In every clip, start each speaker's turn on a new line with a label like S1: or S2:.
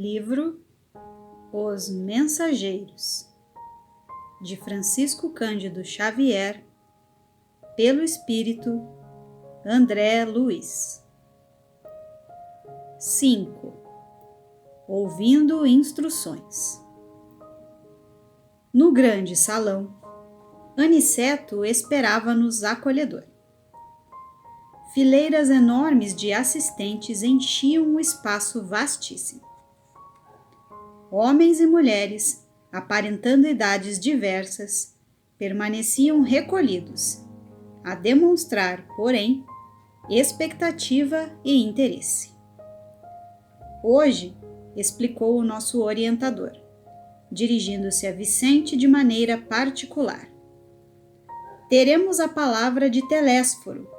S1: Livro Os Mensageiros, de Francisco Cândido Xavier, pelo Espírito André Luiz. 5. Ouvindo instruções. No grande salão, Aniceto esperava-nos acolhedor. Fileiras enormes de assistentes enchiam o espaço vastíssimo. Homens e mulheres, aparentando idades diversas, permaneciam recolhidos, a demonstrar, porém, expectativa e interesse. Hoje, explicou o nosso orientador, dirigindo-se a Vicente de maneira particular, teremos a palavra de Telésforo,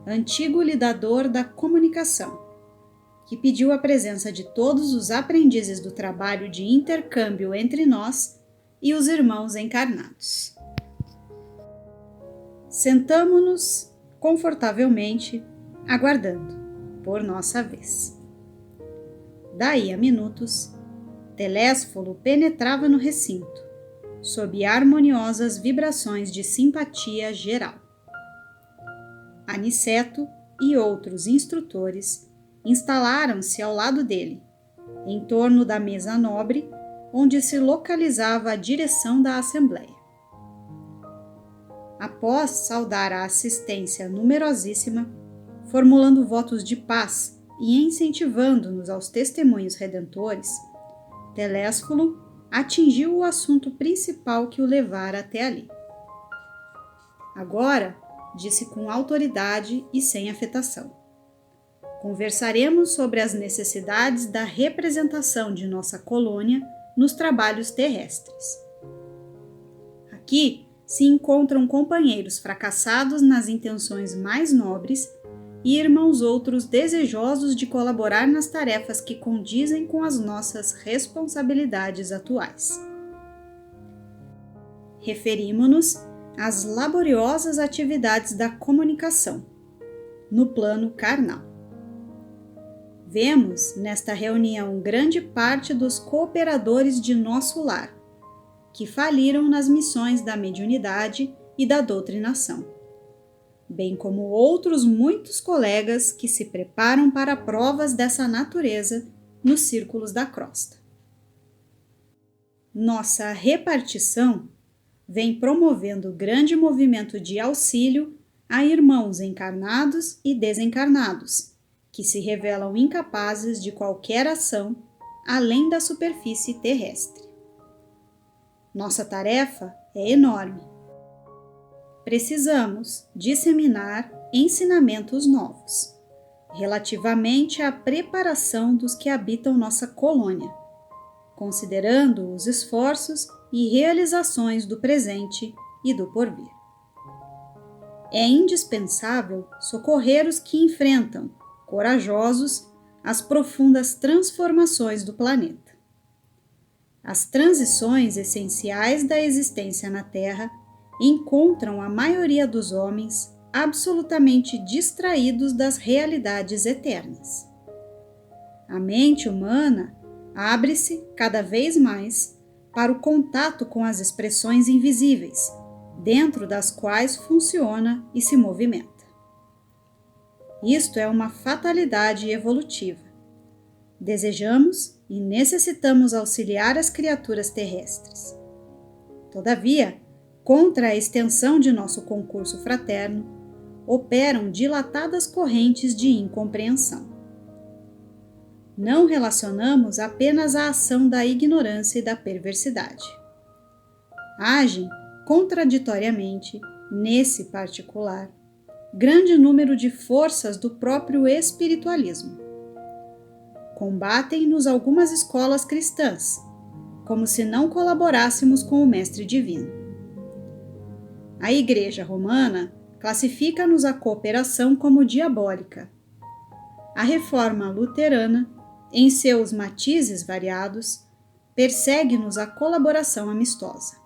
S1: antigo lidador da comunicação, que pediu a presença de todos os aprendizes do trabalho de intercâmbio entre nós e os irmãos encarnados. Sentamo-nos confortavelmente, aguardando por nossa vez. Daí a minutos, Telésforo penetrava no recinto, sob harmoniosas vibrações de simpatia geral. Aniceto e outros instrutores instalaram-se ao lado dele, em torno da mesa nobre, onde se localizava a direção da Assembleia. Após saudar a assistência numerosíssima, formulando votos de paz e incentivando-nos aos testemunhos redentores, Telésforo atingiu o assunto principal que o levara até ali. Agora, disse com autoridade e sem afetação, conversaremos sobre as necessidades da representação de nossa colônia nos trabalhos terrestres. Aqui se encontram companheiros fracassados nas intenções mais nobres e irmãos outros desejosos de colaborar nas tarefas que condizem com as nossas responsabilidades atuais. Referimo-nos às laboriosas atividades da comunicação, no plano carnal. Vemos nesta reunião grande parte dos cooperadores de nosso lar, que faliram nas missões da mediunidade e da doutrinação, bem como outros muitos colegas que se preparam para provas dessa natureza nos círculos da crosta. Nossa repartição vem promovendo grande movimento de auxílio a irmãos encarnados e desencarnados, que se revelam incapazes de qualquer ação além da superfície terrestre. Nossa tarefa é enorme. Precisamos disseminar ensinamentos novos, relativamente à preparação dos que habitam nossa colônia, considerando os esforços e realizações do presente e do porvir. É indispensável socorrer os que enfrentam, corajosos, as profundas transformações do planeta. As transições essenciais da existência na Terra encontram a maioria dos homens absolutamente distraídos das realidades eternas. A mente humana abre-se cada vez mais para o contato com as expressões invisíveis, dentro das quais funciona e se movimenta. Isto é uma fatalidade evolutiva. Desejamos e necessitamos auxiliar as criaturas terrestres. Todavia, contra a extensão de nosso concurso fraterno, operam dilatadas correntes de incompreensão. Não relacionamos apenas a ação da ignorância e da perversidade. Agem contraditoriamente, nesse particular, grande número de forças do próprio espiritualismo. Combatem-nos algumas escolas cristãs, como se não colaborássemos com o Mestre Divino. A Igreja Romana classifica-nos a cooperação como diabólica. A Reforma Luterana, em seus matizes variados, persegue-nos a colaboração amistosa.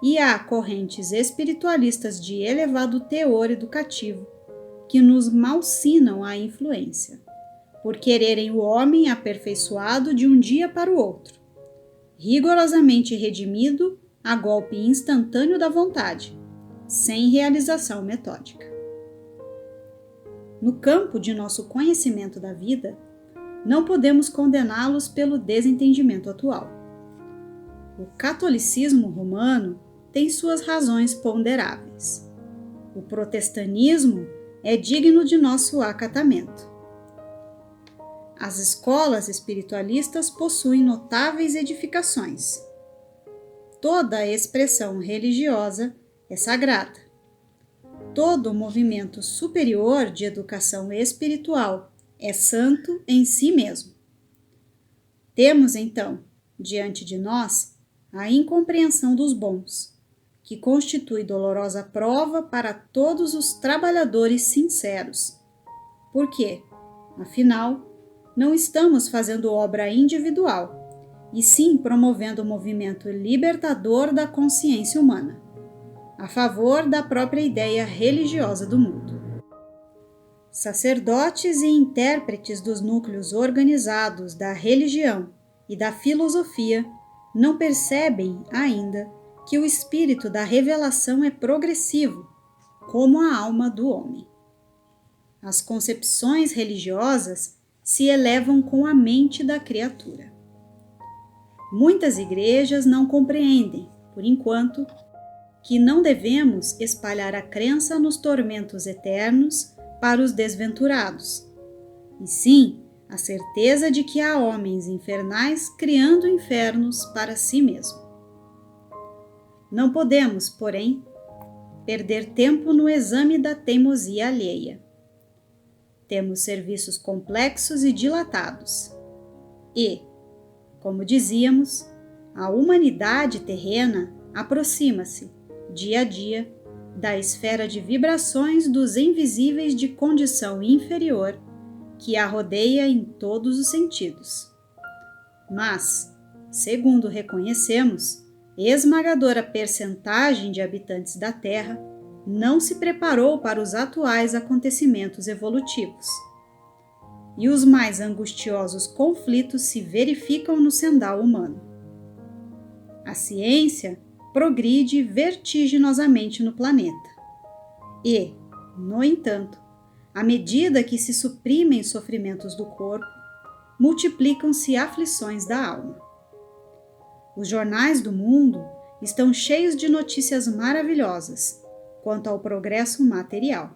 S1: E há correntes espiritualistas de elevado teor educativo que nos malsinam a influência, por quererem o homem aperfeiçoado de um dia para o outro, rigorosamente redimido a golpe instantâneo da vontade, sem realização metódica. No campo de nosso conhecimento da vida, não podemos condená-los pelo desentendimento atual. O catolicismo romano tem suas razões ponderáveis. O protestantismo é digno de nosso acatamento. As escolas espiritualistas possuem notáveis edificações. Toda a expressão religiosa é sagrada. Todo movimento superior de educação espiritual é santo em si mesmo. Temos, então, diante de nós, a incompreensão dos bons, que constitui dolorosa prova para todos os trabalhadores sinceros. Porque, afinal, não estamos fazendo obra individual, e sim promovendo o movimento libertador da consciência humana, a favor da própria ideia religiosa do mundo. Sacerdotes e intérpretes dos núcleos organizados da religião e da filosofia não percebem ainda que o espírito da revelação é progressivo, como a alma do homem. As concepções religiosas se elevam com a mente da criatura. Muitas igrejas não compreendem, por enquanto, que não devemos espalhar a crença nos tormentos eternos para os desventurados, e sim a certeza de que há homens infernais criando infernos para si mesmo. Não podemos, porém, perder tempo no exame da teimosia alheia. Temos serviços complexos e dilatados. E, como dizíamos, a humanidade terrena aproxima-se, dia a dia, da esfera de vibrações dos invisíveis de condição inferior que a rodeia em todos os sentidos. Mas, segundo reconhecemos, esmagadora percentagem de habitantes da Terra não se preparou para os atuais acontecimentos evolutivos. E os mais angustiosos conflitos se verificam no sendal humano. A ciência progride vertiginosamente no planeta. E, no entanto, à medida que se suprimem sofrimentos do corpo, multiplicam-se aflições da alma. Os jornais do mundo estão cheios de notícias maravilhosas quanto ao progresso material.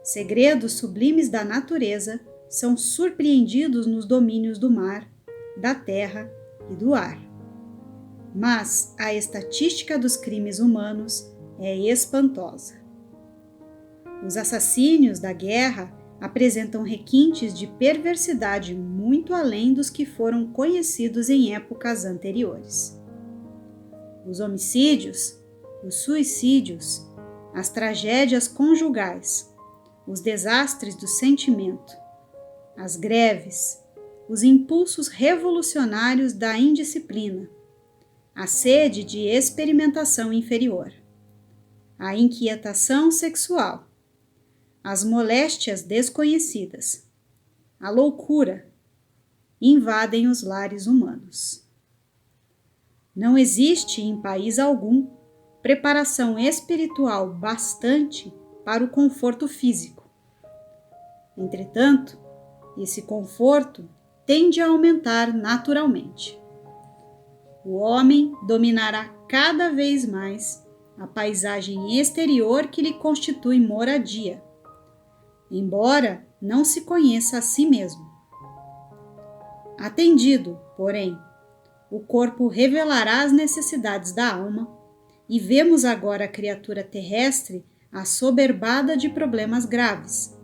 S1: Segredos sublimes da natureza são surpreendidos nos domínios do mar, da terra e do ar. Mas a estatística dos crimes humanos é espantosa. Os assassínios da guerra apresentam requintes de perversidade muito além dos que foram conhecidos em épocas anteriores. Os homicídios, os suicídios, as tragédias conjugais, os desastres do sentimento, as greves, os impulsos revolucionários da indisciplina, a sede de experimentação inferior, a inquietação sexual, as moléstias desconhecidas, a loucura, invadem os lares humanos. Não existe em país algum preparação espiritual bastante para o conforto físico. Entretanto, esse conforto tende a aumentar naturalmente. O homem dominará cada vez mais a paisagem exterior que lhe constitui moradia, embora não se conheça a si mesmo. Atendido, porém, o corpo revelará as necessidades da alma, e vemos agora a criatura terrestre assoberbada de problemas graves,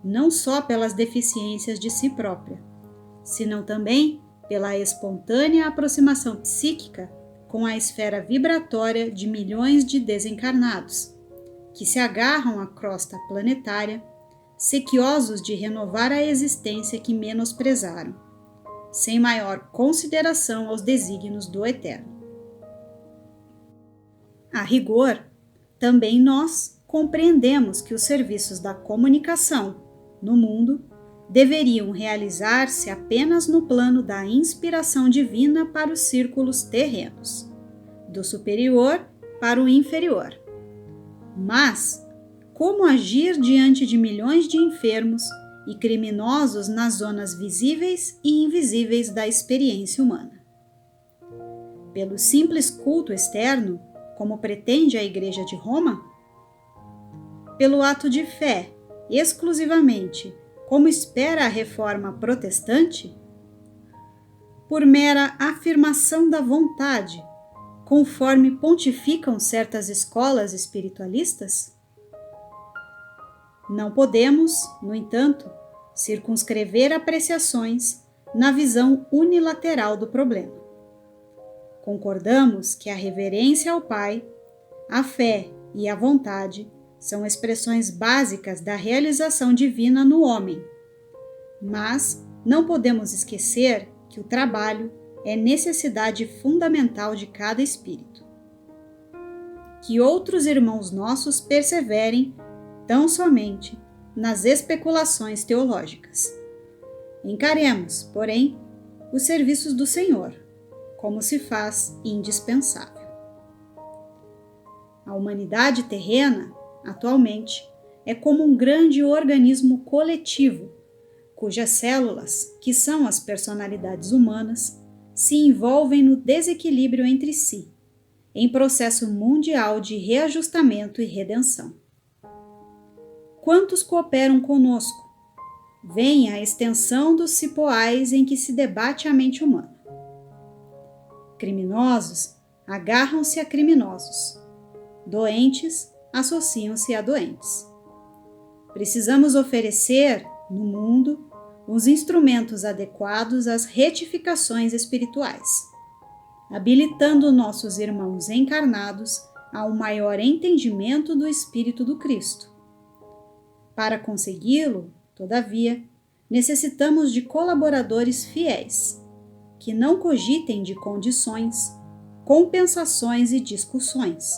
S1: não só pelas deficiências de si própria, senão também pela espontânea aproximação psíquica com a esfera vibratória de milhões de desencarnados, que se agarram à crosta planetária, sequiosos de renovar a existência que menosprezaram, sem maior consideração aos desígnios do Eterno. A rigor, também nós compreendemos que os serviços da comunicação no mundo deveriam realizar-se apenas no plano da inspiração divina para os círculos terrenos, do superior para o inferior. Mas, como agir diante de milhões de enfermos e criminosos nas zonas visíveis e invisíveis da experiência humana? Pelo simples culto externo, como pretende a Igreja de Roma? Pelo ato de fé, exclusivamente, como espera a Reforma Protestante? Por mera afirmação da vontade, conforme pontificam certas escolas espiritualistas? Não podemos, no entanto, circunscrever apreciações na visão unilateral do problema. Concordamos que a reverência ao Pai, a fé e a vontade são expressões básicas da realização divina no homem, mas não podemos esquecer que o trabalho é necessidade fundamental de cada espírito. Que outros irmãos nossos perseverem tão somente nas especulações teológicas. Encaremos, porém, os serviços do Senhor, como se faz indispensável. A humanidade terrena, atualmente, é como um grande organismo coletivo, cujas células, que são as personalidades humanas, se envolvem no desequilíbrio entre si, em processo mundial de reajustamento e redenção. Quantos cooperam conosco? Vem a extensão dos cipoais em que se debate a mente humana. Criminosos agarram-se a criminosos. Doentes associam-se a doentes. Precisamos oferecer, no mundo, os instrumentos adequados às retificações espirituais, habilitando nossos irmãos encarnados a um maior entendimento do Espírito do Cristo. Para consegui-lo, todavia, necessitamos de colaboradores fiéis, que não cogitem de condições, compensações e discussões,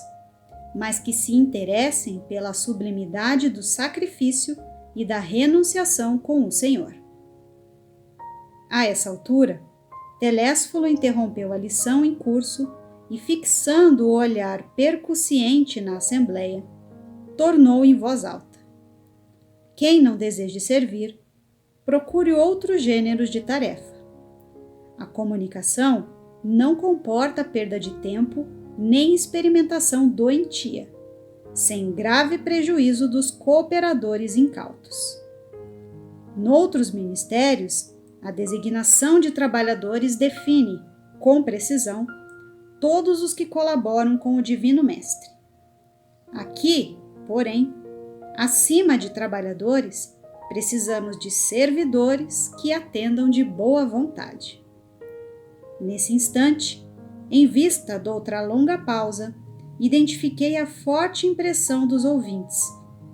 S1: mas que se interessem pela sublimidade do sacrifício e da renunciação com o Senhor. A essa altura, Telésforo interrompeu a lição em curso e, fixando o olhar percussiente na assembleia, tornou em voz alta: quem não deseje servir, procure outros gêneros de tarefa. A comunicação não comporta perda de tempo nem experimentação doentia, sem grave prejuízo dos cooperadores incautos. Noutros ministérios, a designação de trabalhadores define, com precisão, todos os que colaboram com o Divino Mestre. Aqui, porém, acima de trabalhadores, precisamos de servidores que atendam de boa vontade. Nesse instante, em vista de outra longa pausa, identifiquei a forte impressão dos ouvintes,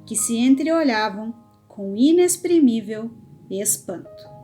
S1: que se entreolhavam com inexprimível espanto.